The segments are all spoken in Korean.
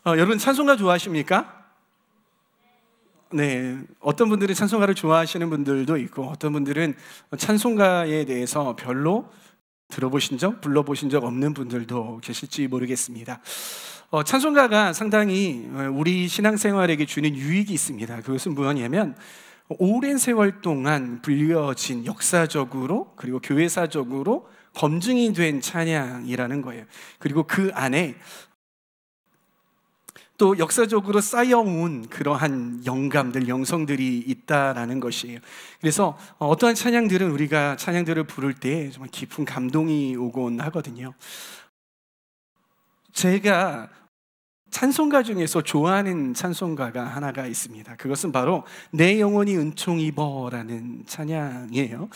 여러분 찬송가 좋아하십니까? 네, 어떤 분들은 찬송가를 좋아하시는 분들도 있고 어떤 분들은 찬송가에 대해서 별로 들어보신 적, 불러보신 적 없는 분들도 계실지 모르겠습니다. 찬송가가 상당히 우리 신앙생활에게 주는 유익이 있습니다. 그것은 뭐냐면 오랜 세월 동안 불려진 역사적으로 그리고 교회사적으로 검증이 된 찬양이라는 거예요. 그리고 그 안에 또 역사적으로 쌓여온 그러한 영감들, 영성들이 있다라는 것이에요. 그래서 어떠한 찬양들은 우리가 찬양들을 부를 때 정말 깊은 감동이 오곤 하거든요. 제가 찬송가 중에서 좋아하는 찬송가가 하나가 있습니다. 그것은 바로 내 영혼이 은총 입어라는 찬양이에요.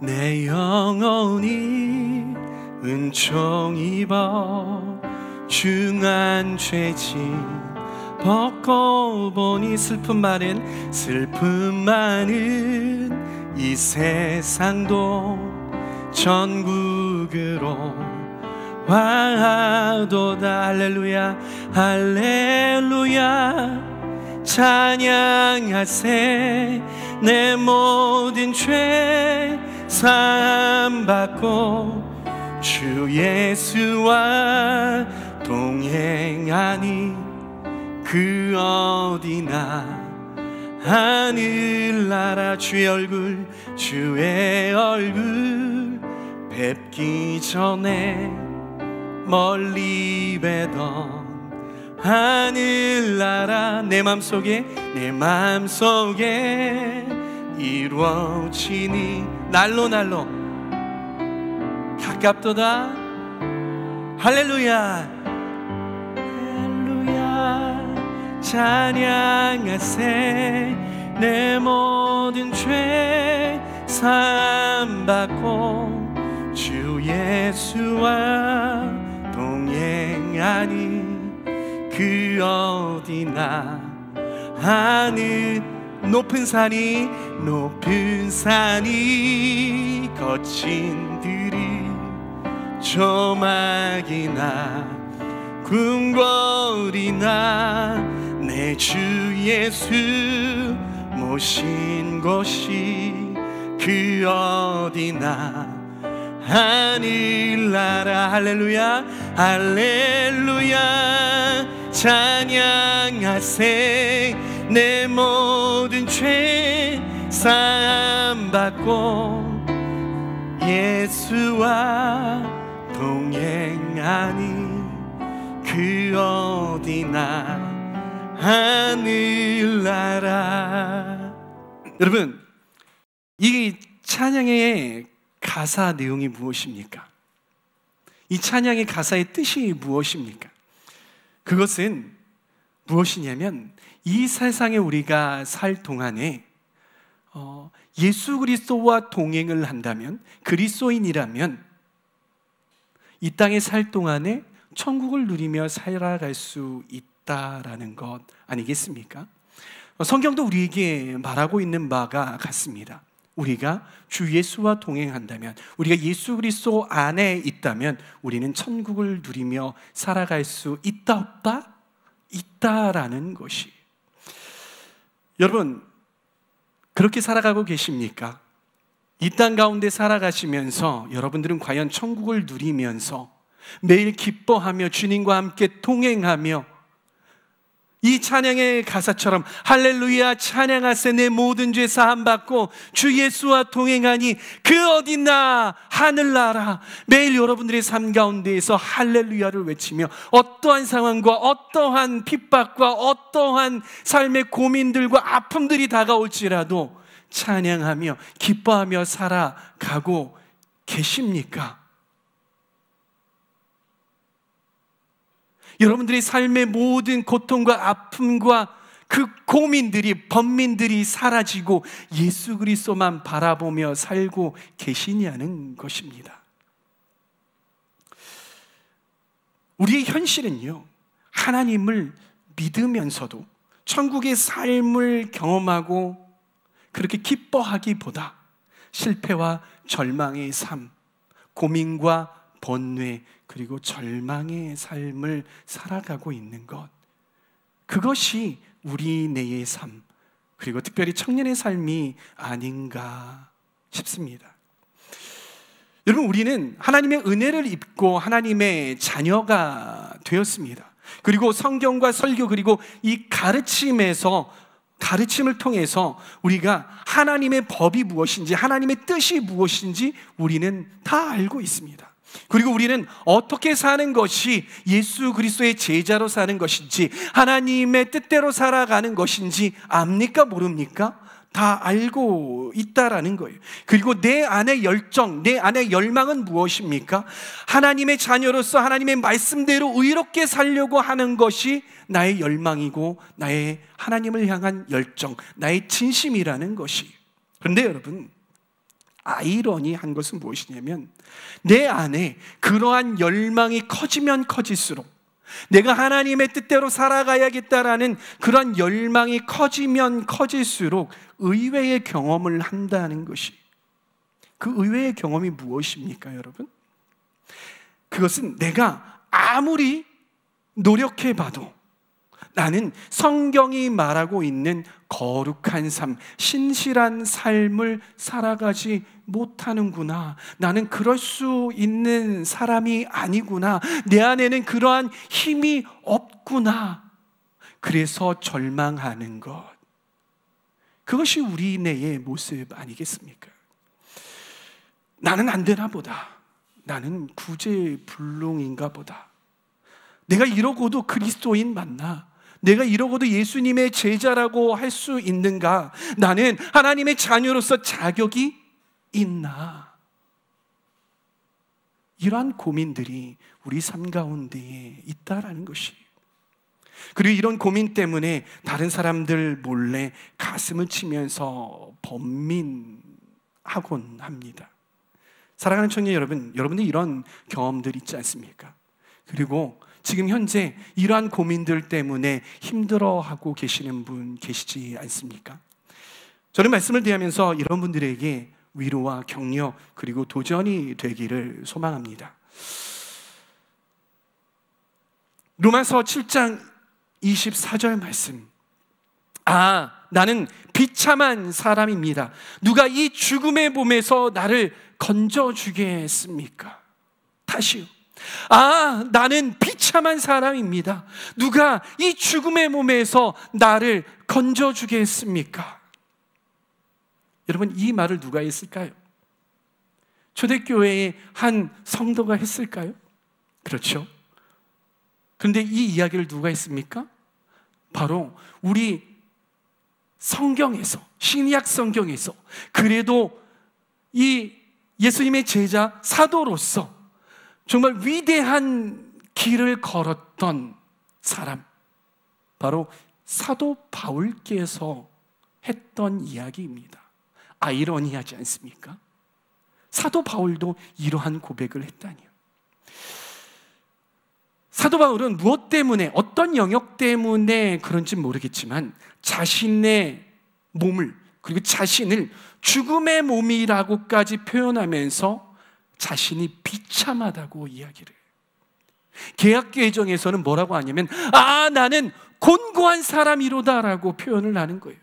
내 영혼이 은총 입어 중한 죄짐 벗고 보니 슬픔 많은 이 세상도 천국으로 와도다. 할렐루야 할렐루야 찬양하세. 내 모든 죄 사함 받고 주 예수와 동행하니 그 어디나 하늘나라 주의 얼굴 뵙기 전에 멀리 뵈던 하늘나라 내 맘속에 이루어지니 날로 가깝도다. 할렐루야 찬양하세. 내 모든 죄 사함 받고 주 예수와 동행하니 그 어디나 하늘 높은 산이 거친 들이 조막이나 궁궐이나 내 주 예수 모신 곳이 그 어디나 하늘나라. 할렐루야 찬양하세. 내 모든 죄 사함 받고 예수와 동행하니 그 어디나 하늘나라. 여러분, 이 찬양의 가사 내용이 무엇입니까? 이 찬양의 가사의 뜻이 무엇입니까? 그것은 무엇이냐면 이 세상에 우리가 살 동안에 예수 그리스도와 동행을 한다면, 그리스도인이라면 이 땅에 살 동안에 천국을 누리며 살아갈 수 있다라는 것 아니겠습니까? 성경도 우리에게 말하고 있는 바가 같습니다. 우리가 주 예수와 동행한다면, 우리가 예수 그리스도 안에 있다면 우리는 천국을 누리며 살아갈 수 있다 없다? 있다라는 것이. 여러분, 그렇게 살아가고 계십니까? 이 땅 가운데 살아가시면서 여러분들은 과연 천국을 누리면서 매일 기뻐하며 주님과 함께 동행하며 이 찬양의 가사처럼 할렐루야 찬양하세. 내 모든 죄 사함 받고 주 예수와 동행하니 그 어디나 하늘나라. 매일 여러분들의 삶 가운데에서 할렐루야를 외치며 어떠한 상황과 어떠한 핍박과 어떠한 삶의 고민들과 아픔들이 다가올지라도 찬양하며 기뻐하며 살아가고 계십니까? 여러분들의 삶의 모든 고통과 아픔과 그 고민들이, 번민들이 사라지고 예수 그리스도만 바라보며 살고 계시냐는 것입니다. 우리의 현실은요, 하나님을 믿으면서도 천국의 삶을 경험하고 그렇게 기뻐하기보다 실패와 절망의 삶, 고민과 번뇌, 그리고 절망의 삶을 살아가고 있는 것, 그것이 우리 내의 삶, 그리고 특별히 청년의 삶이 아닌가 싶습니다. 여러분, 우리는 하나님의 은혜를 입고 하나님의 자녀가 되었습니다. 그리고 성경과 설교, 그리고 이 가르침을 통해서 우리가 하나님의 법이 무엇인지, 하나님의 뜻이 무엇인지 우리는 다 알고 있습니다. 그리고 우리는 어떻게 사는 것이 예수 그리스도의 제자로 사는 것인지, 하나님의 뜻대로 살아가는 것인지 압니까? 모릅니까? 다 알고 있다라는 거예요. 그리고 내 안의 열정, 내 안의 열망은 무엇입니까? 하나님의 자녀로서 하나님의 말씀대로 의롭게 살려고 하는 것이 나의 열망이고 나의 하나님을 향한 열정, 나의 진심이라는 것이. 그런데 여러분, 아이러니한 것은 무엇이냐면, 내 안에 그러한 열망이 커지면 커질수록, 내가 하나님의 뜻대로 살아가야겠다라는 그런 열망이 커지면 커질수록 의외의 경험을 한다는 것이, 그 의외의 경험이 무엇입니까, 여러분? 그것은 내가 아무리 노력해봐도 나는 성경이 말하고 있는 거룩한 삶, 신실한 삶을 살아가지 못하는구나. 나는 그럴 수 있는 사람이 아니구나. 내 안에는 그러한 힘이 없구나. 그래서 절망하는 것. 그것이 우리 내의 모습 아니겠습니까? 나는 안 되나 보다. 나는 구제불능인가 보다. 내가 이러고도 그리스도인 맞나? 내가 이러고도 예수님의 제자라고 할 수 있는가? 나는 하나님의 자녀로서 자격이 있나? 이러한 고민들이 우리 삶 가운데에 있다라는 것이. 그리고 이런 고민 때문에 다른 사람들 몰래 가슴을 치면서 번민하곤 합니다. 사랑하는 청년 여러분, 여러분들 이런 경험들 있지 않습니까? 그리고 지금 현재 이러한 고민들 때문에 힘들어하고 계시는 분 계시지 않습니까? 저는 말씀을 대하면서 이런 분들에게 위로와 격려, 그리고 도전이 되기를 소망합니다. 로마서 7장 24절 말씀. 나는 비참한 사람입니다. 누가 이 죽음의 몸에서 나를 건져주겠습니까? 다시요. 나는 비참한 사람입니다. 누가 이 죽음의 몸에서 나를 건져주겠습니까? 여러분, 이 말을 누가 했을까요? 초대교회의 한 성도가 했을까요? 그렇죠. 그런데 이 이야기를 누가 했습니까? 바로 우리 성경에서, 신약 성경에서 그래도 이 예수님의 제자 사도로서 정말 위대한 길을 걸었던 사람, 바로 사도 바울께서 했던 이야기입니다. 아이러니하지 않습니까? 사도 바울도 이러한 고백을 했다니요. 사도 바울은 무엇 때문에, 어떤 영역 때문에 그런지 모르겠지만 자신의 몸을, 그리고 자신을 죽음의 몸이라고까지 표현하면서 자신이 비참하다고 이야기를 해요. 개역개정에서는 뭐라고 하냐면 나는 곤고한 사람이로다라고 표현을 하는 거예요.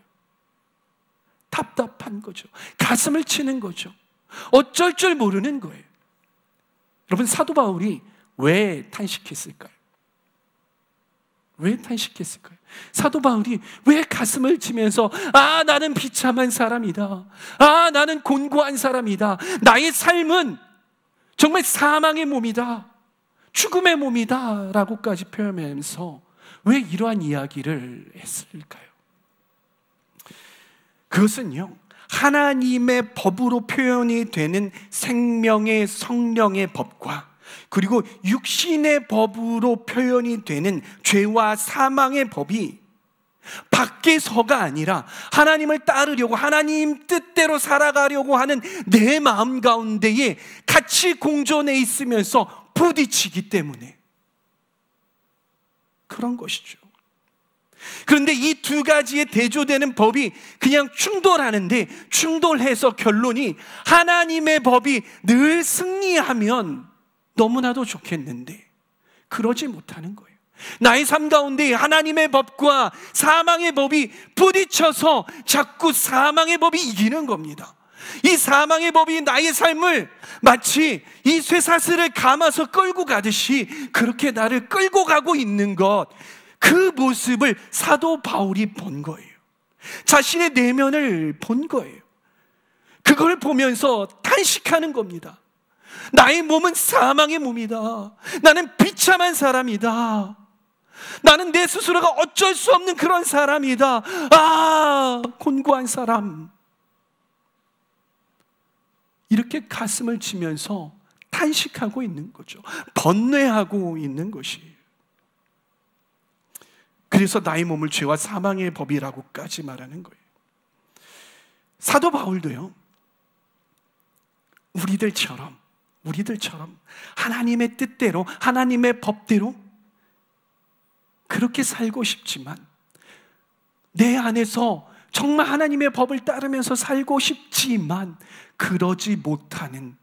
답답한 거죠. 가슴을 치는 거죠. 어쩔 줄 모르는 거예요. 여러분, 사도 바울이 왜 탄식했을까요? 왜 탄식했을까요? 사도 바울이 왜 가슴을 치면서 나는 비참한 사람이다, 나는 곤고한 사람이다, 나의 삶은 정말 사망의 몸이다, 죽음의 몸이다 라고까지 표현하면서 왜 이러한 이야기를 했을까요? 그것은요, 하나님의 법으로 표현이 되는 생명의 성령의 법과, 그리고 육신의 법으로 표현이 되는 죄와 사망의 법이 밖에서가 아니라 하나님을 따르려고, 하나님 뜻대로 살아가려고 하는 내 마음 가운데에 같이 공존해 있으면서 부딪히기 때문에 그런 것이죠. 그런데 이 두 가지에 대조되는 법이 그냥 충돌하는데, 충돌해서 결론이 하나님의 법이 늘 승리하면 너무나도 좋겠는데 그러지 못하는 거예요. 나의 삶 가운데 하나님의 법과 사망의 법이 부딪혀서 자꾸 사망의 법이 이기는 겁니다. 이 사망의 법이 나의 삶을 마치 이 쇠사슬을 감아서 끌고 가듯이 그렇게 나를 끌고 가고 있는 것, 그 모습을 사도 바울이 본 거예요. 자신의 내면을 본 거예요. 그걸 보면서 탄식하는 겁니다. 나의 몸은 사망의 몸이다. 나는 비참한 사람이다. 나는 내 스스로가 어쩔 수 없는 그런 사람이다. 아, 곤고한 사람. 이렇게 가슴을 치면서 탄식하고 있는 거죠. 번뇌하고 있는 것이에요. 그래서 나의 몸을 죄와 사망의 법이라고까지 말하는 거예요. 사도 바울도요, 우리들처럼 하나님의 뜻대로, 하나님의 법대로 그렇게 살고 싶지만, 내 안에서 정말 하나님의 법을 따르면서 살고 싶지만 그러지 못하는,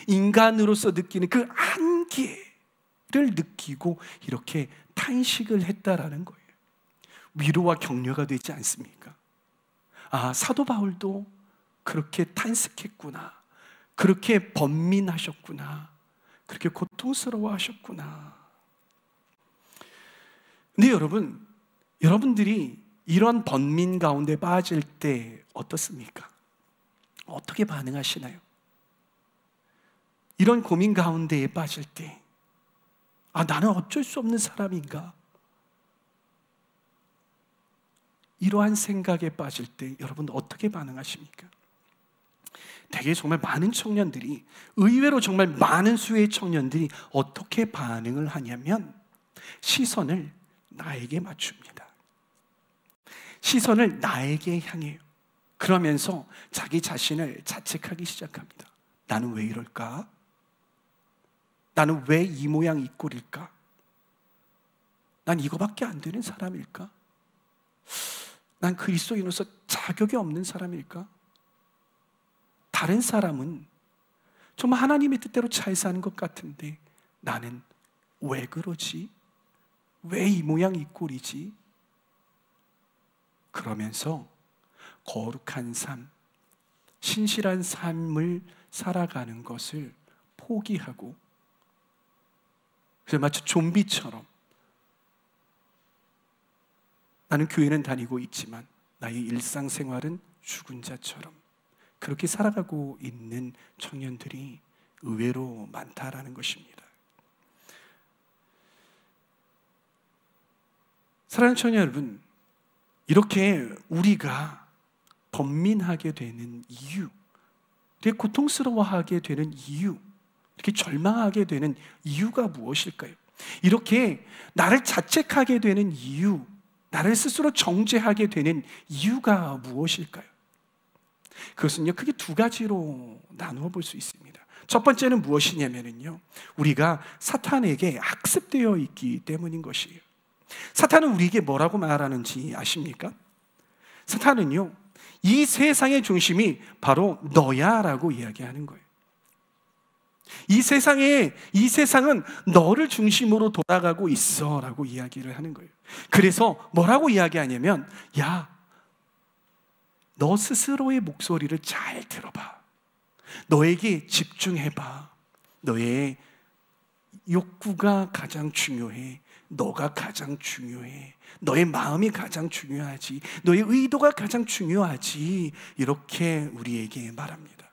인간으로서 느끼는 그 한계를 느끼고 이렇게 탄식을 했다라는 거예요. 위로와 격려가 되지 않습니까? 아, 사도 바울도 그렇게 탄식했구나, 그렇게 번민하셨구나, 그렇게 고통스러워하셨구나. 근데 여러분들이 이런 번민 가운데 빠질 때 어떻습니까? 어떻게 반응하시나요? 이런 고민 가운데에 빠질 때, 아, 나는 어쩔 수 없는 사람인가? 이러한 생각에 빠질 때 여러분 어떻게 반응하십니까? 되게 정말 많은 청년들이, 의외로 정말 많은 수의 청년들이 어떻게 반응을 하냐면 시선을 나에게 맞춥니다. 시선을 나에게 향해요. 그러면서 자기 자신을 자책하기 시작합니다. 나는 왜 이럴까? 나는 왜 이 모양 이 꼴일까? 난 이거밖에 안 되는 사람일까? 난 그리스도인으로서 자격이 없는 사람일까? 다른 사람은 정말 하나님의 뜻대로 잘 사는 것 같은데 나는 왜 그러지? 왜 이 모양 이 꼴이지? 그러면서 거룩한 삶, 신실한 삶을 살아가는 것을 포기하고, 그래서 마치 좀비처럼 나는 교회는 다니고 있지만 나의 일상생활은 죽은 자처럼 그렇게 살아가고 있는 청년들이 의외로 많다라는 것입니다. 사랑하는 청년 여러분, 이렇게 우리가 번민하게 되는 이유, 이렇게 고통스러워하게 되는 이유, 이렇게 절망하게 되는 이유가 무엇일까요? 이렇게 나를 자책하게 되는 이유, 나를 스스로 정죄하게 되는 이유가 무엇일까요? 그것은요, 크게 두 가지로 나누어 볼 수 있습니다. 첫 번째는 무엇이냐면요, 우리가 사탄에게 학습되어 있기 때문인 것이에요. 사탄은 우리에게 뭐라고 말하는지 아십니까? 사탄은요, 이 세상의 중심이 바로 너야 라고 이야기하는 거예요. 이 세상은 너를 중심으로 돌아가고 있어 라고 이야기를 하는 거예요. 그래서 뭐라고 이야기하냐면, 야, 너 스스로의 목소리를 잘 들어봐. 너에게 집중해봐. 너의 욕구가 가장 중요해. 너가 가장 중요해. 너의 마음이 가장 중요하지. 너의 의도가 가장 중요하지. 이렇게 우리에게 말합니다.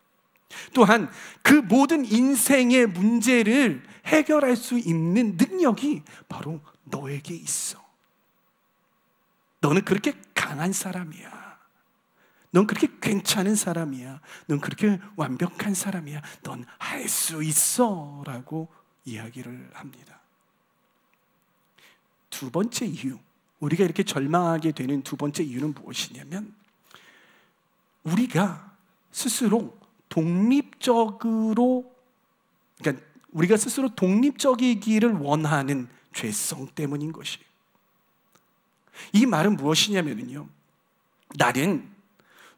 또한 그 모든 인생의 문제를 해결할 수 있는 능력이 바로 너에게 있어. 너는 그렇게 강한 사람이야. 넌 그렇게 괜찮은 사람이야. 넌 그렇게 완벽한 사람이야. 넌 할 수 있어 라고 이야기를 합니다. 두 번째 이유, 우리가 이렇게 절망하게 되는 두 번째 이유는 무엇이냐면, 우리가 스스로 우리가 스스로 독립적이기를 원하는 죄성 때문인 것이에요. 이 말은 무엇이냐면요, 나는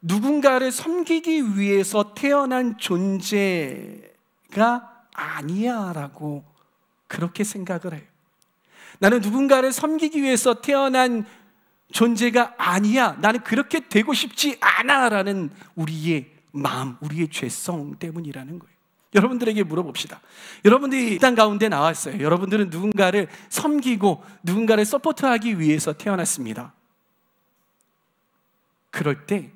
누군가를 섬기기 위해서 태어난 존재가 아니야 라고 그렇게 생각을 해요. 나는 누군가를 섬기기 위해서 태어난 존재가 아니야, 나는 그렇게 되고 싶지 않아 라는 우리의 마음, 우리의 죄성 때문이라는 거예요. 여러분들에게 물어봅시다. 여러분들이 이 땅 가운데 나왔어요. 여러분들은 누군가를 섬기고 누군가를 서포트하기 위해서 태어났습니다. 그럴 때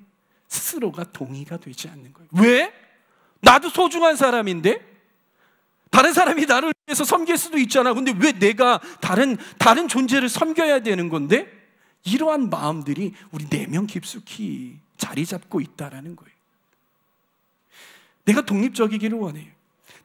스스로가 동의가 되지 않는 거예요. 왜? 나도 소중한 사람인데? 다른 사람이 나를 위해서 섬길 수도 있잖아. 근데 왜 내가 다른 존재를 섬겨야 되는 건데? 이러한 마음들이 우리 내면 깊숙이 자리 잡고 있다는 거예요. 내가 독립적이기를 원해요.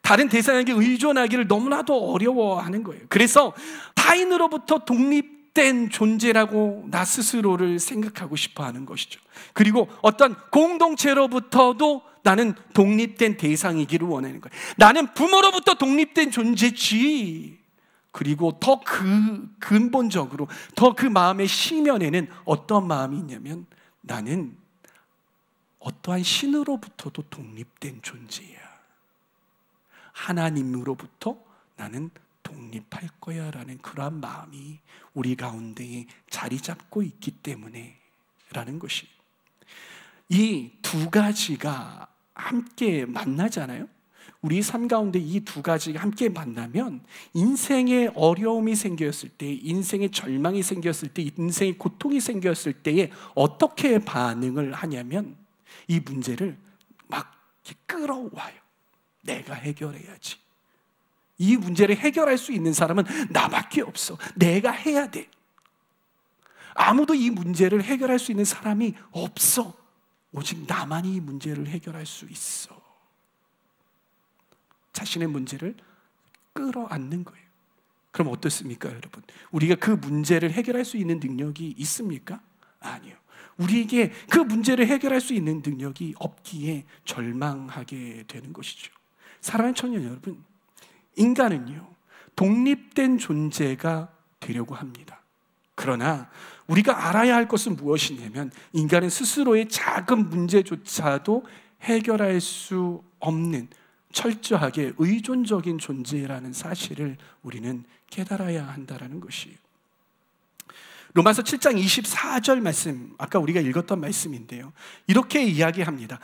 다른 대상에게 의존하기를 너무나도 어려워하는 거예요. 그래서 타인으로부터 독립된 존재라고 나 스스로를 생각하고 싶어 하는 것이죠. 그리고 어떤 공동체로부터도 나는 독립된 대상이기를 원하는 거예요. 나는 부모로부터 독립된 존재지. 그리고 더 근본적으로 더 그 마음의 심연에는 어떤 마음이 있냐면, 나는 어떠한 신으로부터도 독립된 존재야. 하나님으로부터 나는 독립할 거야 라는 그러한 마음이 우리 가운데에 자리 잡고 있기 때문에 라는 것이, 이 두 가지가 함께 만나잖아요. 우리 삶 가운데 이 두 가지가 함께 만나면 인생에 어려움이 생겼을 때, 인생에 절망이 생겼을 때, 인생에 고통이 생겼을 때에 어떻게 반응을 하냐면 이 문제를 막 이렇게 끌어와요. 내가 해결해야지. 이 문제를 해결할 수 있는 사람은 나밖에 없어. 내가 해야 돼. 아무도 이 문제를 해결할 수 있는 사람이 없어. 오직 나만이 이 문제를 해결할 수 있어. 자신의 문제를 끌어안는 거예요. 그럼 어떻습니까, 여러분? 우리가 그 문제를 해결할 수 있는 능력이 있습니까? 아니요. 우리에게 그 문제를 해결할 수 있는 능력이 없기에 절망하게 되는 것이죠. 사랑하는 청년 여러분, 인간은요, 독립된 존재가 되려고 합니다. 그러나 우리가 알아야 할 것은 무엇이냐면, 인간은 스스로의 작은 문제조차도 해결할 수 없는 철저하게 의존적인 존재라는 사실을 우리는 깨달아야 한다는 것이에요. 로마서 7장 24절 말씀, 아까 우리가 읽었던 말씀인데요, 이렇게 이야기합니다.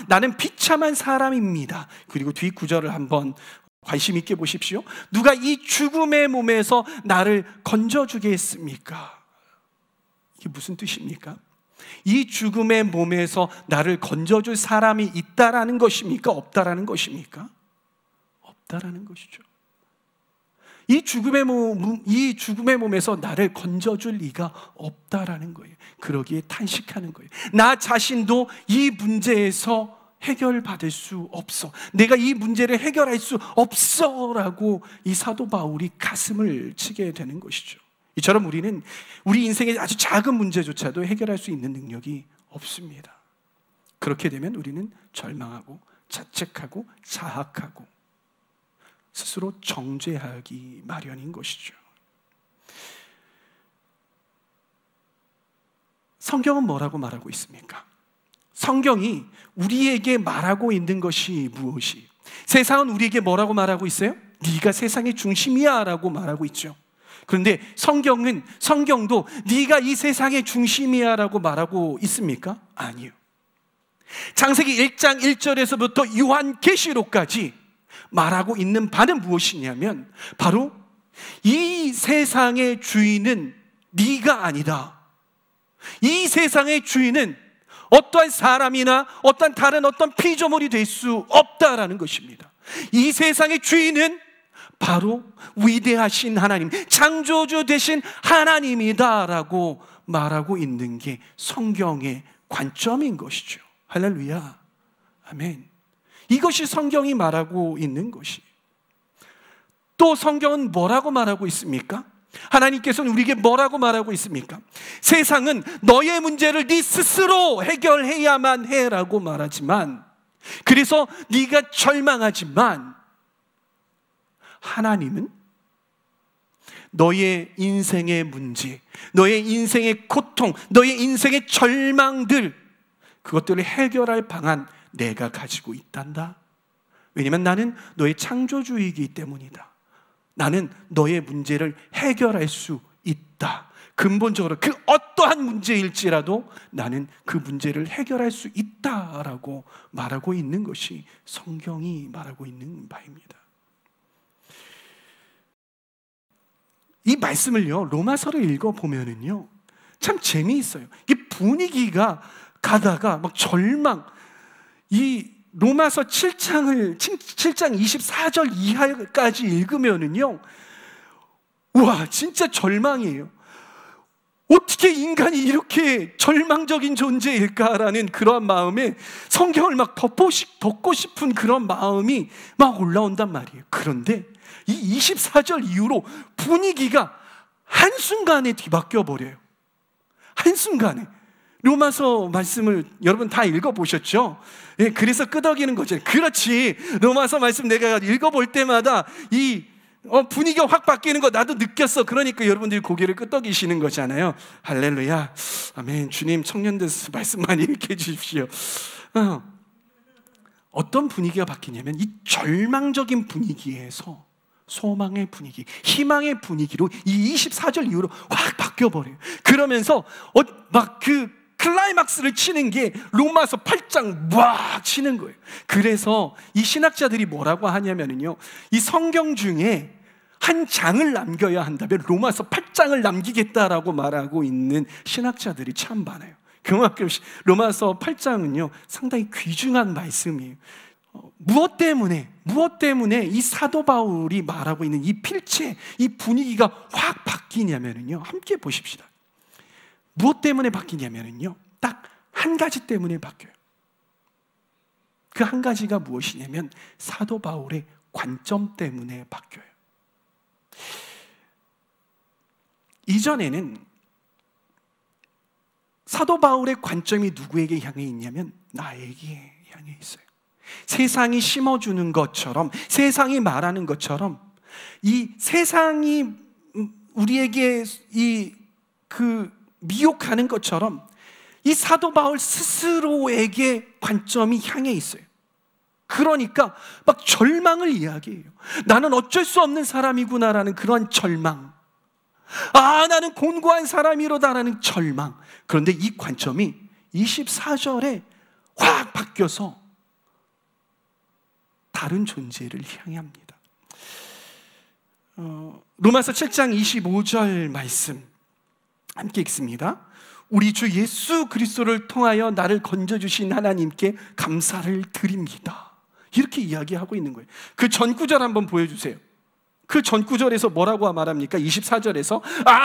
나는 비참한 사람입니다. 그리고 뒤 구절을 한번 관심 있게 보십시오. 누가 이 죽음의 몸에서 나를 건져주겠습니까? 이게 무슨 뜻입니까? 이 죽음의 몸에서 나를 건져줄 사람이 있다라는 것입니까? 없다라는 것입니까? 없다라는 것이죠. 이 죽음의 몸에서 나를 건져줄 리가 없다라는 거예요. 그러기에 탄식하는 거예요. 나 자신도 이 문제에서 해결받을 수 없어. 내가 이 문제를 해결할 수 없어 라고 이 사도 바울이 가슴을 치게 되는 것이죠. 이처럼 우리는 우리 인생의 아주 작은 문제조차도 해결할 수 있는 능력이 없습니다. 그렇게 되면 우리는 절망하고 자책하고 자학하고 스스로 정죄하기 마련인 것이죠. 성경은 뭐라고 말하고 있습니까? 성경이 우리에게 말하고 있는 것이 무엇이? 세상은 우리에게 뭐라고 말하고 있어요? 네가 세상의 중심이야 라고 말하고 있죠. 그런데 성경도 네가 이 세상의 중심이야 라고 말하고 있습니까? 아니요. 창세기 1장 1절에서부터 요한계시록까지 말하고 있는 바는 무엇이냐면, 바로 이 세상의 주인은 네가 아니다. 이 세상의 주인은 어떠한 사람이나 어떤 다른 어떤 피조물이 될 수 없다라는 것입니다. 이 세상의 주인은 바로 위대하신 하나님, 창조주 되신 하나님이다라고 말하고 있는 게 성경의 관점인 것이죠. 할렐루야, 아멘. 이것이 성경이 말하고 있는 것이. 또 성경은 뭐라고 말하고 있습니까? 하나님께서는 우리에게 뭐라고 말하고 있습니까? 세상은 너의 문제를 네 스스로 해결해야만 해라고 말하지만, 그래서 네가 절망하지만, 하나님은 너의 인생의 문제, 너의 인생의 고통, 너의 인생의 절망들, 그것들을 해결할 방안 내가 가지고 있단다. 왜냐면 나는 너의 창조주이기 때문이다. 나는 너의 문제를 해결할 수 있다. 근본적으로 그 어떠한 문제일지라도 나는 그 문제를 해결할 수 있다라고 말하고 있는 것이 성경이 말하고 있는 바입니다. 이 말씀을요, 로마서를 읽어보면은요, 참 재미있어요. 이 분위기가 가다가 막 절망, 이 로마서 7장 24절 이하까지 읽으면은요, 우와, 진짜 절망이에요. 어떻게 인간이 이렇게 절망적인 존재일까라는 그런 마음에 성경을 막 덮고 싶은 그런 마음이 막 올라온단 말이에요. 그런데 이 24절 이후로 분위기가 한순간에 뒤바뀌어 버려요. 한순간에. 로마서 말씀을 여러분 다 읽어보셨죠? 예, 그래서 끄덕이는 거죠. 그렇지, 로마서 말씀 내가 읽어볼 때마다 이 분위기가 확 바뀌는 거 나도 느꼈어. 그러니까 여러분들이 고개를 끄덕이시는 거잖아요. 할렐루야, 아멘. 주님, 청년들 말씀 많이 읽게 해주십시오. 어떤 분위기가 바뀌냐면 이 절망적인 분위기에서 소망의 분위기, 희망의 분위기로 이 24절 이후로 확 바뀌어버려요. 그러면서 막 그 클라이막스를 치는 게 로마서 8장 막 치는 거예요. 그래서 이 신학자들이 뭐라고 하냐면요, 이 성경 중에 한 장을 남겨야 한다면 로마서 8장을 남기겠다라고 말하고 있는 신학자들이 참 많아요. 그만큼 로마서 8장은요 상당히 귀중한 말씀이에요. 무엇 때문에 이 사도 바울이 말하고 있는 이 필체, 이 분위기가 확 바뀌냐면요, 함께 보십시다. 무엇 때문에 바뀌냐면요, 딱 한 가지 때문에 바뀌어요. 그 한 가지가 무엇이냐면 사도 바울의 관점 때문에 바뀌어요. 이전에는 사도 바울의 관점이 누구에게 향해 있냐면 나에게 향해 있어요. 세상이 심어주는 것처럼, 세상이 말하는 것처럼, 이 세상이 우리에게 미혹하는 것처럼 이 사도 바울 스스로에게 관점이 향해 있어요. 그러니까 막 절망을 이야기해요. 나는 어쩔 수 없는 사람이구나라는 그런 절망, 나는 곤고한 사람이로다라는 절망. 그런데 이 관점이 24절에 확 바뀌어서 다른 존재를 향해 합니다. 로마서 7장 25절 말씀 함께 읽습니다. 우리 주 예수 그리스도를 통하여 나를 건져주신 하나님께 감사를 드립니다. 이렇게 이야기하고 있는 거예요. 그 전 구절 한번 보여주세요. 그 전 구절에서 뭐라고 말합니까? 24절에서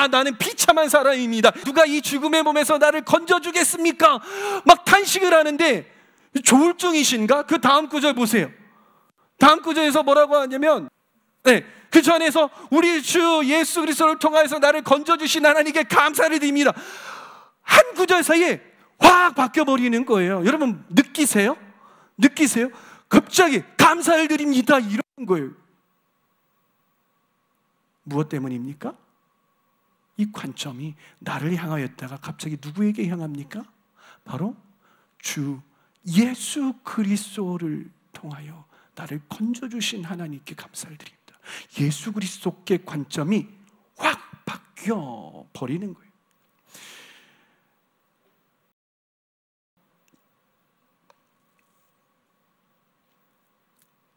나는 비참한 사람입니다. 누가 이 죽음의 몸에서 나를 건져주겠습니까? 막 탄식을 하는데 조울증이신가? 그 다음 구절 보세요. 다음 구절에서 뭐라고 하냐면 그 전에서 우리 주 예수 그리스도를 통하여서 나를 건져주신 하나님께 감사를 드립니다. 한 구절 사이에 확 바뀌어버리는 거예요. 여러분 느끼세요? 느끼세요? 갑자기 감사를 드립니다 이런 거예요. 무엇 때문입니까? 이 관점이 나를 향하였다가 갑자기 누구에게 향합니까? 바로 주 예수 그리스도를 통하여 나를 건져주신 하나님께 감사를 드립니다. 예수 그리스도의 관점이 확 바뀌어 버리는 거예요.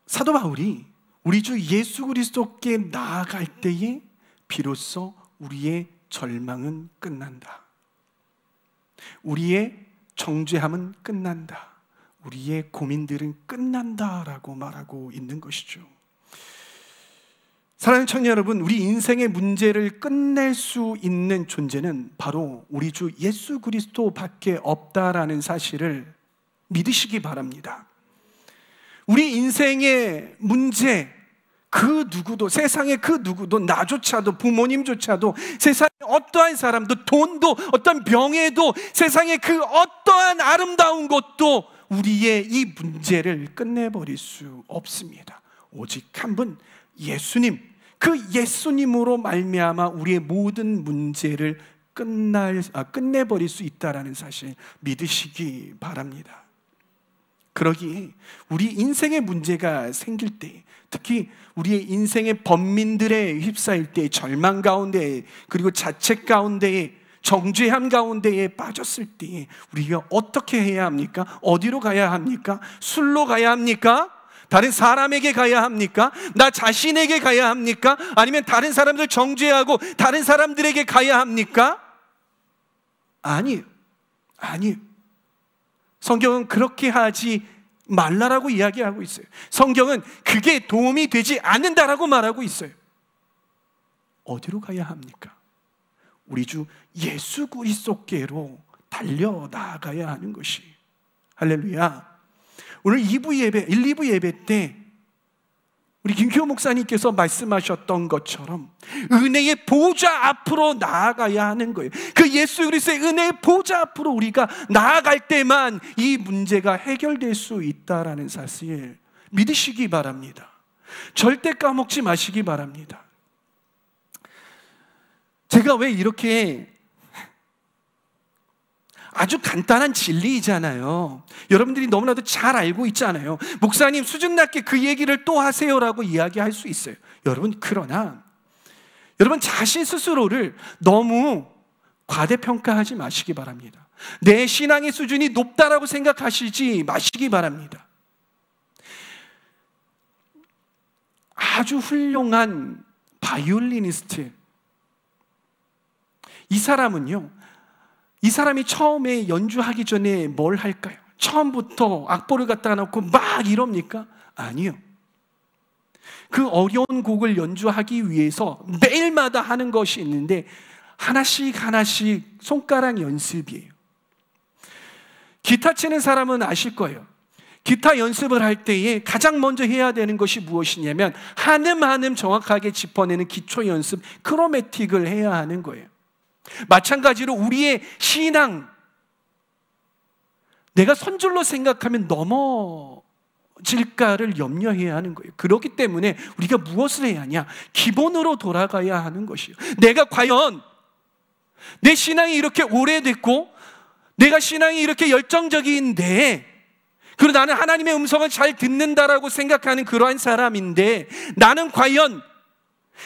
사도 바울이 우리 주 예수 그리스도께 나아갈 때에 비로소 우리의 절망은 끝난다. 우리의 정죄함은 끝난다. 우리의 고민들은 끝난다라고 말하고 있는 것이죠. 사랑하는 청년 여러분, 우리 인생의 문제를 끝낼 수 있는 존재는 바로 우리 주 예수 그리스도밖에 없다라는 사실을 믿으시기 바랍니다. 우리 인생의 문제, 그 누구도, 세상의 그 누구도, 나조차도, 부모님조차도, 세상의 어떠한 사람도, 돈도, 어떤 병에도, 세상의 그 어떠한 아름다운 것도 우리의 이 문제를 끝내버릴 수 없습니다. 오직 한 분, 예수님, 그 예수님으로 말미암아 우리의 모든 문제를 끝내버릴 수 있다라는 사실 믿으시기 바랍니다. 그러기에 우리 인생의 문제가 생길 때, 특히 우리의 인생의 번민들에 휩싸일 때, 절망 가운데, 그리고 자책 가운데에, 정죄함 가운데에 빠졌을 때 우리가 어떻게 해야 합니까? 어디로 가야 합니까? 술로 가야 합니까? 다른 사람에게 가야 합니까? 나 자신에게 가야 합니까? 아니면 다른 사람들 정죄하고 다른 사람들에게 가야 합니까? 아니에요. 성경은 그렇게 하지 말라라고 이야기하고 있어요. 성경은 그게 도움이 되지 않는다라고 말하고 있어요. 어디로 가야 합니까? 우리 주 예수 그리스도께로 달려나가야 하는 것이. 할렐루야. 오늘 2부 예배, 1, 2부 예배 때 우리 김규호 목사님께서 말씀하셨던 것처럼 은혜의 보좌 앞으로 나아가야 하는 거예요. 그 예수 그리스도의 은혜의 보좌 앞으로 우리가 나아갈 때만 이 문제가 해결될 수 있다라는 사실 믿으시기 바랍니다. 절대 까먹지 마시기 바랍니다. 제가 왜 이렇게 아주 간단한 진리이잖아요. 여러분들이 너무나도 잘 알고 있잖아요. 목사님 수준 낮게 그 얘기를 또 하세요라고 이야기할 수 있어요. 여러분, 그러나 여러분 자신 스스로를 너무 과대평가하지 마시기 바랍니다. 내 신앙의 수준이 높다라고 생각하시지 마시기 바랍니다. 아주 훌륭한 바이올리니스트, 이 사람이 처음에 연주하기 전에 뭘 할까요? 처음부터 악보를 갖다 놓고 막 이럽니까? 아니요. 그 어려운 곡을 연주하기 위해서 매일마다 하는 것이 있는데 하나씩 손가락 연습이에요. 기타 치는 사람은 아실 거예요. 기타 연습을 할 때에 가장 먼저 해야 되는 것이 무엇이냐면 한음 정확하게 짚어내는 기초 연습, 크로매틱을 해야 하는 거예요. 마찬가지로 우리의 신앙, 내가 선줄로 생각하면 넘어질까를 염려해야 하는 거예요. 그렇기 때문에 우리가 무엇을 해야 하냐? 기본으로 돌아가야 하는 것이에요. 내가 과연 내 신앙이 이렇게 오래됐고 내가 신앙이 이렇게 열정적인데, 그리고 나는 하나님의 음성을 잘 듣는다라고 생각하는 그러한 사람인데, 나는 과연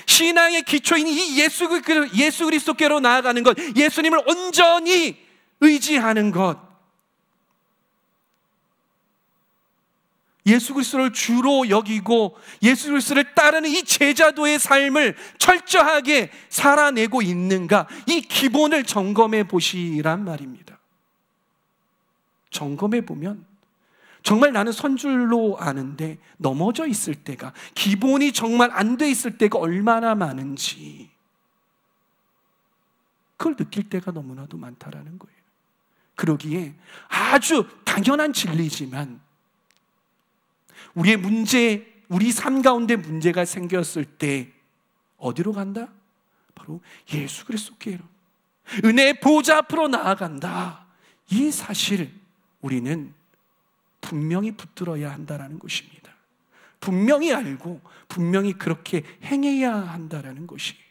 신앙의 기초인 이 예수 그리스도께로 나아가는 것, 예수님을 온전히 의지하는 것, 예수 그리스도를 주로 여기고 예수 그리스도를 따르는 이 제자도의 삶을 철저하게 살아내고 있는가, 이 기본을 점검해 보시란 말입니다. 점검해 보면 정말 나는 선줄로 아는데 넘어져 있을 때가, 기본이 정말 안 돼 있을 때가 얼마나 많은지 그걸 느낄 때가 너무나도 많다라는 거예요. 그러기에 아주 당연한 진리지만 우리의 문제, 우리 삶 가운데 문제가 생겼을 때 어디로 간다? 바로 예수 그리스도께로, 은혜의 보좌 앞으로 나아간다. 이 사실 우리는 분명히 붙들어야 한다는 것입니다. 분명히 알고 분명히 그렇게 행해야 한다는 것이에요.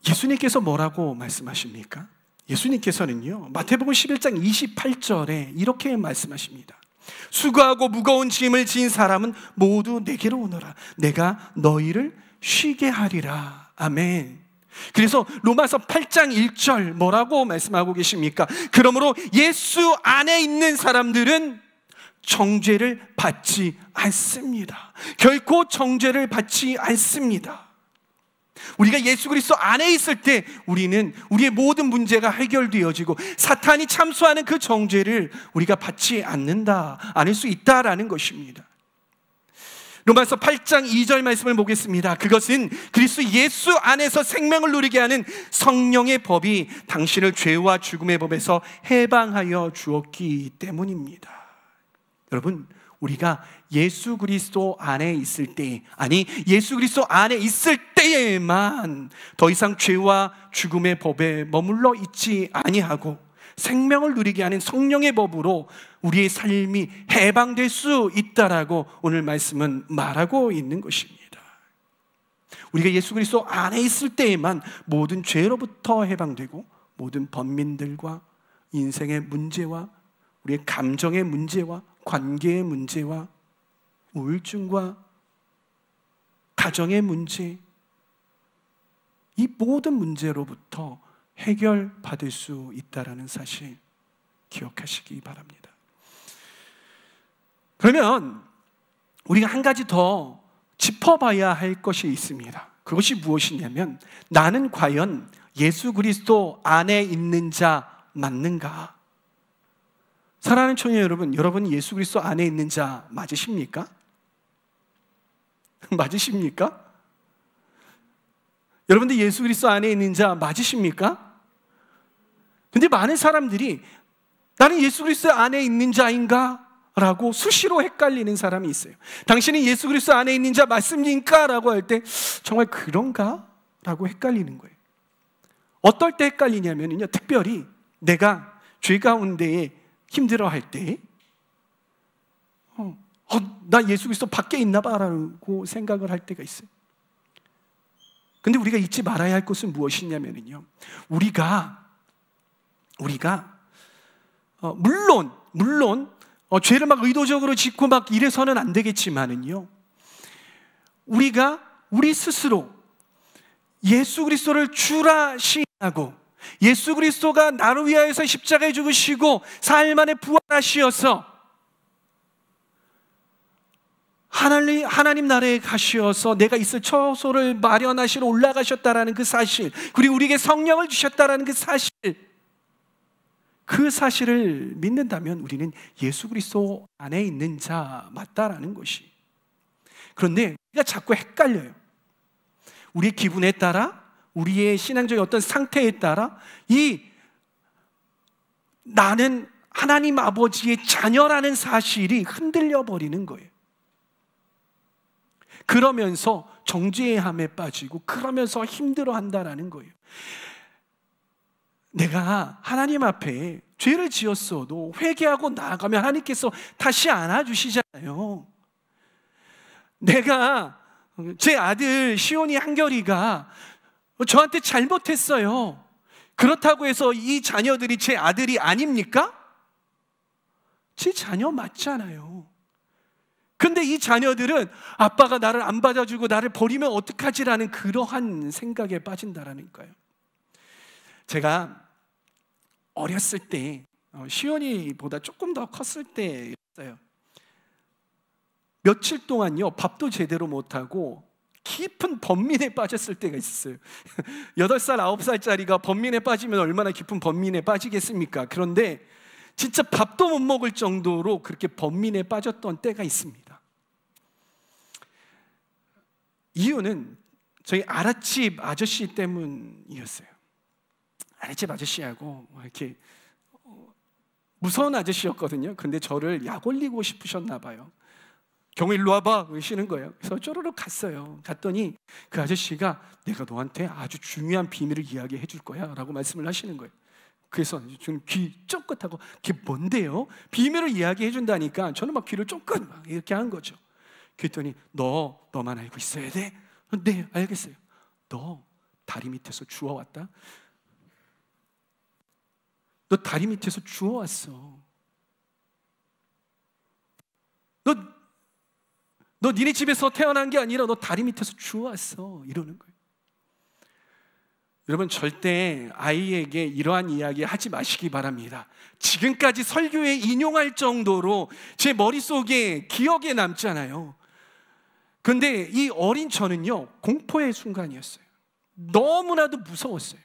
예수님께서 뭐라고 말씀하십니까? 예수님께서는요, 마태복음 11장 28절에 이렇게 말씀하십니다. 수고하고 무거운 짐을 진 사람은 모두 내게로 오너라. 내가 너희를 쉬게 하리라. 아멘. 그래서 로마서 8장 1절 뭐라고 말씀하고 계십니까? 그러므로 예수 안에 있는 사람들은 정죄를 받지 않습니다. 결코 정죄를 받지 않습니다. 우리가 예수 그리스도 안에 있을 때 우리는 우리의 모든 문제가 해결되어지고 사탄이 참수하는 그 정죄를 우리가 받지 않을 수 있다라는 것입니다. 로마서 8장 2절 말씀을 보겠습니다. 그것은 그리스도 예수 안에서 생명을 누리게 하는 성령의 법이 당신을 죄와 죽음의 법에서 해방하여 주었기 때문입니다. 여러분, 우리가 예수 그리스도 안에 있을 때, 아니 예수 그리스도 안에 있을 때에만 더 이상 죄와 죽음의 법에 머물러 있지 아니하고 생명을 누리게 하는 성령의 법으로 우리의 삶이 해방될 수 있다라고 오늘 말씀은 말하고 있는 것입니다. 우리가 예수 그리스도 안에 있을 때에만 모든 죄로부터 해방되고 모든 번민들과 인생의 문제와 우리의 감정의 문제와 관계의 문제와 우울증과 가정의 문제, 이 모든 문제로부터 해결받을 수 있다는 사실 기억하시기 바랍니다. 그러면 우리가 한 가지 더 짚어봐야 할 것이 있습니다. 그것이 무엇이냐면, 나는 과연 예수 그리스도 안에 있는 자 맞는가? 사랑하는 청년 여러분, 여러분이 예수 그리스도 안에 있는 자 맞으십니까? 맞으십니까? 여러분들 예수 그리스도 안에 있는 자 맞으십니까? 근데 많은 사람들이 나는 예수 그리스도 안에 있는 자인가? 라고 수시로 헷갈리는 사람이 있어요. 당신이 예수 그리스도 안에 있는 자 맞습니까? 라고 할 때 정말 그런가? 라고 헷갈리는 거예요. 어떨 때 헷갈리냐면요, 특별히 내가 죄 가운데에 힘들어할 때 나 예수 그리스도 밖에 있나 봐 라고 생각을 할 때가 있어요. 근데 우리가 잊지 말아야 할 것은 무엇이냐면요, 우리가 물론 죄를 막 의도적으로 짓고 막 이래서는 안 되겠지만은요, 우리 스스로 예수 그리스도를 주라 시인하고 예수 그리스도가 나를 위하여서 십자가에 죽으시고 사흘 만에 부활하시어서 하나님 나라에 가시어서 내가 있을 처소를 마련하시러 올라가셨다라는 그 사실, 그리고 우리에게 성령을 주셨다라는 그 사실을 믿는다면 우리는 예수 그리스도 안에 있는 자 맞다라는 것이. 그런데 우리가 자꾸 헷갈려요. 우리의 기분에 따라, 우리의 신앙적인 어떤 상태에 따라 나는 하나님 아버지의 자녀라는 사실이 흔들려 버리는 거예요. 그러면서 정죄함에 빠지고 그러면서 힘들어한다라는 거예요. 내가 하나님 앞에 죄를 지었어도 회개하고 나아가면 하나님께서 다시 안아주시잖아요. 내가 제 아들 시온이 한결이가 저한테 잘못했어요. 그렇다고 해서 이 자녀들이 제 아들이 아닙니까? 제 자녀 맞잖아요. 근데 이 자녀들은 아빠가 나를 안 받아주고 나를 버리면 어떡하지라는 그러한 생각에 빠진다라는 거예요. 제가 어렸을 때, 시온이보다 조금 더 컸을 때였어요. 며칠 동안요, 밥도 제대로 못하고 깊은 번민에 빠졌을 때가 있었어요. 8살, 9살짜리가 번민에 빠지면 얼마나 깊은 번민에 빠지겠습니까? 그런데 진짜 밥도 못 먹을 정도로 그렇게 번민에 빠졌던 때가 있습니다. 이유는 저희 아랫집 아저씨 때문이었어요. 아랫집 아저씨하고 이렇게 무서운 아저씨였거든요. 근데 저를 약 올리고 싶으셨나 봐요. 경우 일로 와봐 그러시는 거예요. 그래서 쪼르륵 갔어요. 갔더니 그 아저씨가 내가 너한테 아주 중요한 비밀을 이야기해 줄 거야 라고 말씀을 하시는 거예요. 그래서 저는 귀 쫑긋하고 그게 뭔데요? 비밀을 이야기해 준다니까 저는 막 귀를 쫑긋 막 이렇게 한 거죠. 그랬더니 너만 알고 있어야 돼? 네, 알겠어요. 너 다리 밑에서 주워왔다? 너 다리 밑에서 주워왔어. 너 니네 집에서 태어난 게 아니라 너 다리 밑에서 주워왔어. 이러는 거예요. 여러분, 절대 아이에게 이러한 이야기 하지 마시기 바랍니다. 지금까지 설교에 인용할 정도로 제 머릿속에 기억에 남잖아요. 근데 이 어린 저는요, 공포의 순간이었어요. 너무나도 무서웠어요.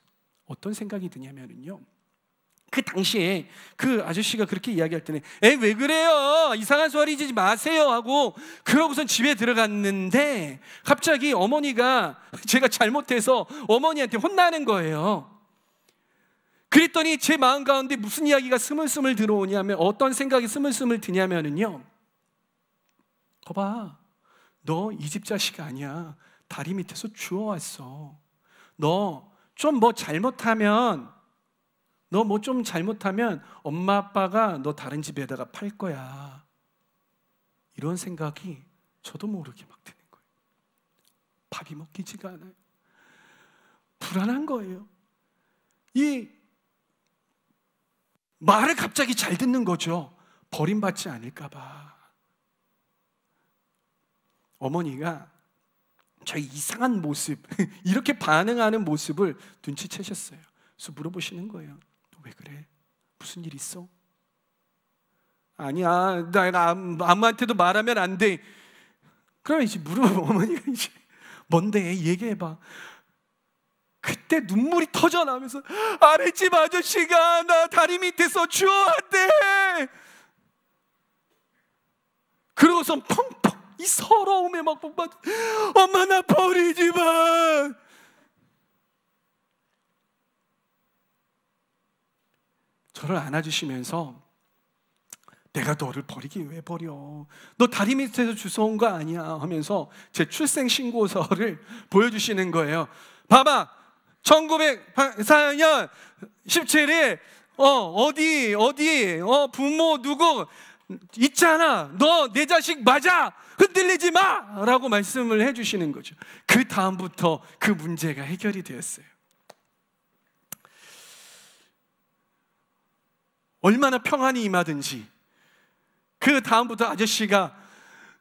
어떤 생각이 드냐면요, 그 당시에 그 아저씨가 그렇게 이야기할 때는 왜 그래요? 이상한 소리 지지 마세요 하고 그러고선 집에 들어갔는데 갑자기 어머니가 제가 잘못해서 어머니한테 혼나는 거예요. 그랬더니 제 마음 가운데 무슨 이야기가 스물스물 들어오냐면, 어떤 생각이 스물스물 드냐면요, 거봐, 너 이 집 자식 아니야. 다리 밑에서 주워왔어. 너 좀 뭐 잘못하면 너 뭐 좀 잘못하면 엄마 아빠가 너 다른 집에다가 팔 거야. 이런 생각이 저도 모르게 막 드는 거예요. 밥이 먹히지가 않아요. 불안한 거예요. 이 말을 갑자기 잘 듣는 거죠. 버림받지 않을까 봐. 어머니가 저희 이상한 모습, 이렇게 반응하는 모습을 눈치채셨어요. 그래서 물어보시는 거예요. 너 왜 그래? 무슨 일 있어? 아니야, 내가 아무한테도 말하면 안 돼. 그러면 이제 어머니가 이제 뭔데? 얘기해봐. 그때 눈물이 터져 나오면서 아랫집 아저씨가 나 다리 밑에서 주워왔대. 그러고서 펑펑 이 서러움에 막 본받아. 엄마 나 버리지 마. 저를 안아주시면서 내가 너를 버리기 왜 버려? 너 다리 밑에서 주워온 거 아니야 하면서 제 출생신고서를 보여주시는 거예요. 봐봐, 1904년 17일 어디 부모 누구 있잖아. 너 내 자식 맞아. 흔들리지 마 라고 말씀을 해주시는 거죠. 그 다음부터 그 문제가 해결이 되었어요. 얼마나 평안이 임하든지 그 다음부터 아저씨가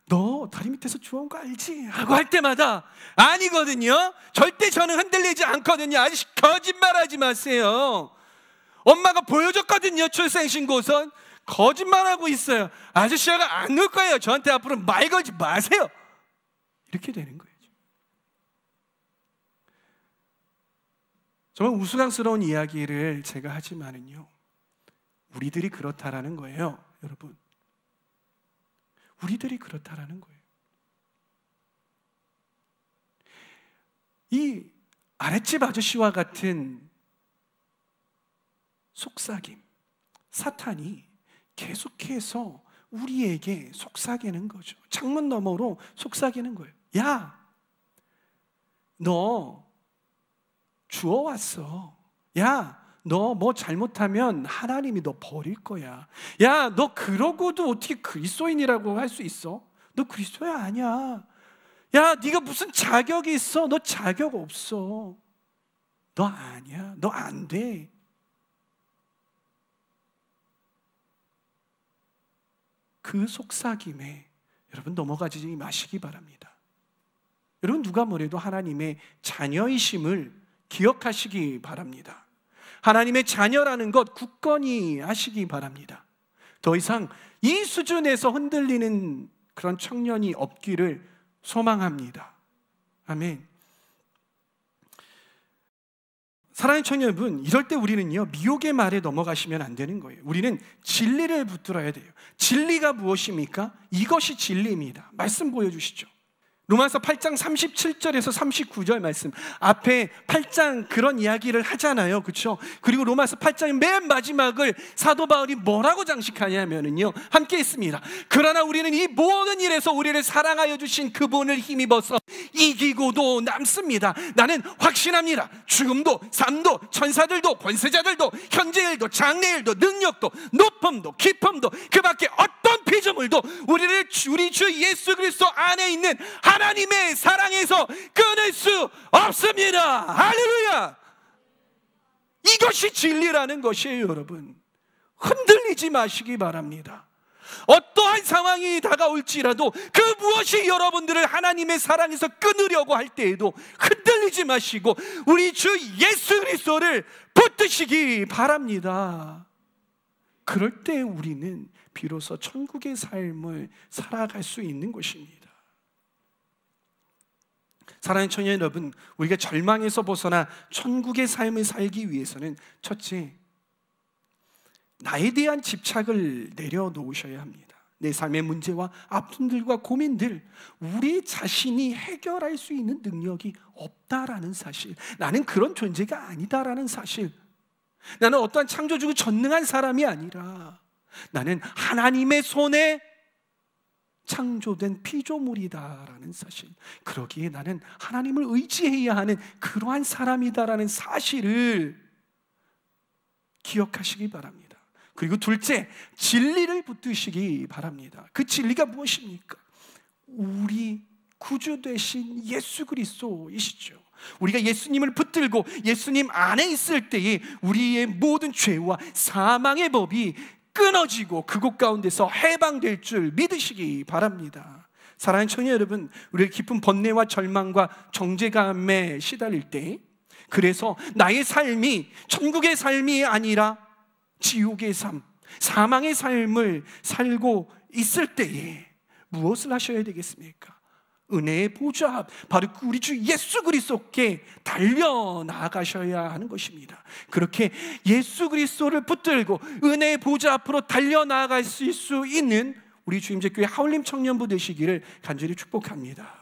너 다리 밑에서 주워온 거 알지? 하고 할 때마다 아니거든요. 절대 저는 흔들리지 않거든요. 아저씨 거짓말하지 마세요. 엄마가 보여줬거든요. 출생신고선. 거짓말하고 있어요. 아저씨가 안 놓을 거예요. 저한테 앞으로 말 걸지 마세요. 이렇게 되는 거예요. 정말 우스꽝스러운 이야기를 제가 하지만은요, 우리들이 그렇다라는 거예요. 여러분, 우리들이 그렇다라는 거예요. 이 아랫집 아저씨와 같은 속삭임, 사탄이 계속해서 우리에게 속삭이는 거죠. 창문 너머로 속삭이는 거예요. 야, 너 주워왔어. 야, 너 뭐 잘못하면 하나님이 너 버릴 거야. 야, 너 그러고도 어떻게 그리스도인이라고 할 수 있어? 너 그리스도야 아니야. 야, 네가 무슨 자격이 있어? 너 자격 없어. 너 아니야. 너 안 돼. 그 속삭임에 여러분 넘어가지 마시기 바랍니다. 여러분, 누가 뭐래도 하나님의 자녀이심을 기억하시기 바랍니다. 하나님의 자녀라는 것 굳건히 하시기 바랍니다. 더 이상 이 수준에서 흔들리는 그런 청년이 없기를 소망합니다. 아멘. 사랑하는 청년분, 이럴 때 우리는요, 미혹의 말에 넘어가시면 안 되는 거예요. 우리는 진리를 붙들어야 돼요. 진리가 무엇입니까? 이것이 진리입니다. 말씀 보여주시죠. 로마서 8장 37절에서 39절 말씀. 앞에 8장 그런 이야기를 하잖아요. 그렇죠? 그리고 로마서 8장의 맨 마지막을 사도 바울이 뭐라고 장식하냐면요, 함께 있습니다. 그러나 우리는 이 모든 일에서 우리를 사랑하여 주신 그분을 힘입어서 이기고도 남습니다. 나는 확신합니다. 죽음도 삶도 천사들도 권세자들도 현재일도 장래일도 능력도 높음도 깊음도 그 밖에 어떤 피조물도 우리를 우리 주 예수 그리스도 안에 있는 하나님의 사랑에서 끊을 수 없습니다. 할렐루야. 이것이 진리라는 것이에요. 여러분, 흔들리지 마시기 바랍니다. 어떠한 상황이 다가올지라도 그 무엇이 여러분들을 하나님의 사랑에서 끊으려고 할 때에도 흔들리지 마시고 우리 주 예수 그리스도를 붙드시기 바랍니다. 그럴 때 우리는 비로소 천국의 삶을 살아갈 수 있는 것입니다. 사랑하는 청년 여러분, 우리가 절망에서 벗어나 천국의 삶을 살기 위해서는 첫째, 나에 대한 집착을 내려놓으셔야 합니다. 내 삶의 문제와 아픔들과 고민들, 우리 자신이 해결할 수 있는 능력이 없다라는 사실, 나는 그런 존재가 아니다라는 사실, 나는 어떠한 창조주고 전능한 사람이 아니라 나는 하나님의 손에 창조된 피조물이다라는 사실, 그러기에 나는 하나님을 의지해야 하는 그러한 사람이다라는 사실을 기억하시기 바랍니다. 그리고 둘째, 진리를 붙드시기 바랍니다. 그 진리가 무엇입니까? 우리 구주 되신 예수 그리스도이시죠. 우리가 예수님을 붙들고 예수님 안에 있을 때에 우리의 모든 죄와 사망의 법이 끊어지고 그곳 가운데서 해방될 줄 믿으시기 바랍니다. 사랑하는 청년 여러분, 우리의 깊은 번뇌와 절망과 정죄감에 시달릴 때, 그래서 나의 삶이 천국의 삶이 아니라 지옥의 삶, 사망의 삶을 살고 있을 때에 무엇을 하셔야 되겠습니까? 은혜의 보좌 앞, 바로 우리 주 예수 그리스도께 달려나가셔야 하는 것입니다. 그렇게 예수 그리스도를 붙들고 은혜의 보좌 앞으로 달려나갈 수 있는 우리 주임제교회 하울림 청년부 되시기를 간절히 축복합니다.